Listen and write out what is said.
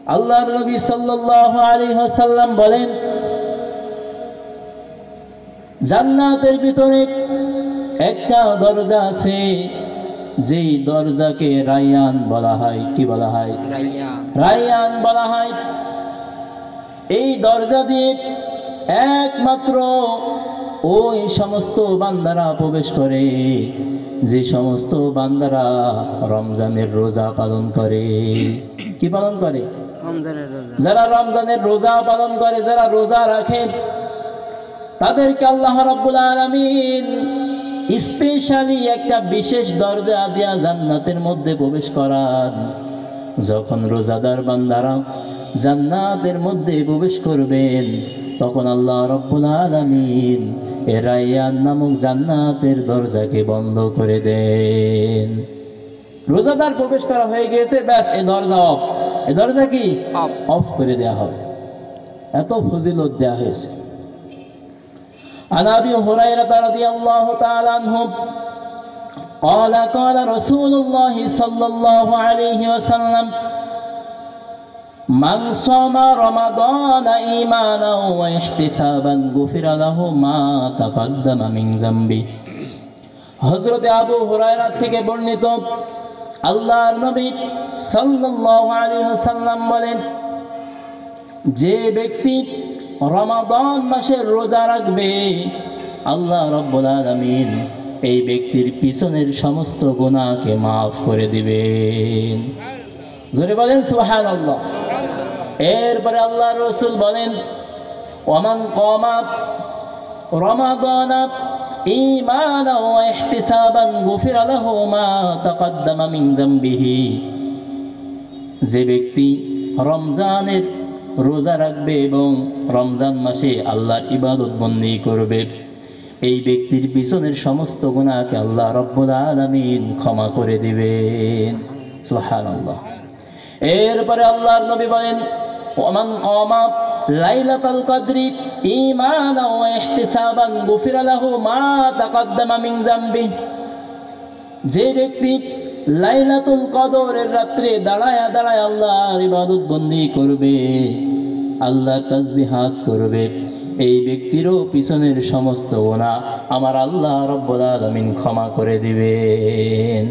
আল্লাহর নবী সাল্লাল্লাহু আলাইহি ওয়াসাল্লাম বলেন, জান্নাতের ভিতরে একটা দরজা আছে, যেই দরজাকে রায়্যান বলা হয়। কি বলা হয়? রায়্যান বলা হয়। এই দরজা দিয়ে একমাত্র ওই সমস্ত বান্দারা প্রবেশ করে যে সমস্ত বান্দারা রমজানের রোজা পালন করে। কি পালন করে? যারা রমজানের রোজা পালন করে, যারা রোজা রাখে, তাদেরকে আল্লাহ রাব্বুল আলামিন স্পেশালি একটা বিশেষ দরজা দিয়া জান্নাতের মধ্যে প্রবেশ করান। যখন রোজাদার বান্দারা জান্নাতের মধ্যে প্রবেশ করবেন, তখন আল্লাহ রাব্বুল আলামিন রায়্যান নামক জান্নাতের দরজাকে বন্ধ করে দেন। রোজাদার প্রবেশ করা হয়ে গেছে, ব্যাস এই দরজা অফ। এই দরজা কি অফ করে দেয়া হবে। এত ফজিলত দেয়া হয়েছে। عن أبي هريرة رضي الله تعالى عنه قال قال رسول الله صلى الله عليه وسلم من صام رمضان إيمانا واحتسابا غفر له ما تقدم من ذنبه। হযরত আবু হুরায়রা থেকে বর্ণিত, আল্লাহর নবী সাল্লাল্লাহু আলাইহি ওয়াসাল্লাম বলেন, যে ব্যক্তি রমাদান মাসের রোজা রাখবে, আল্লাহ রাব্বুল আলামিন এই ব্যক্তির পিছনের সমস্ত গুনাহকে মাফ করে দিবেন। জোরে বলেন সুবহানাল্লাহ। এরপরে আল্লাহর রাসূল বলেন, ওয়ামান কামা রমাদানা ঈমানান ওয়া ইহতিসাবান গুফিরা লাহু মা তাকদ্দামা মিন যামবিহি। যে ব্যক্তি রমজানের রোজা রাখবে এবং রমজান মাসে আল্লাহর ইবাদত বন্দেগী করবে, এই ব্যক্তির পিছনের সমস্ত গুনাহকে আল্লাহ রাব্বুল আলামিন ক্ষমা করে দিবেন। সুবহানাল্লাহ। এরপরে আল্লাহর নবী বলেন, ওমান কামা লাইলাতুল কদরি ঈমানান ওয়া ইহতিসাবান গুফিরা লাহু মা তাকদ্দামা মিন যামবি। যে ব্যক্তি লাইলাতুল কদরের রাত্রে দাঁড়ায় দাঁড়ায় আল্লাহর ইবাদত বন্দেগী করবে, আল্লাহর তাসবিহাত করবে, এই ব্যক্তিরও পিছনের সমস্ত গুনাহ আমার আল্লাহ রাব্বুল আলামিন ক্ষমা করে দিবেন।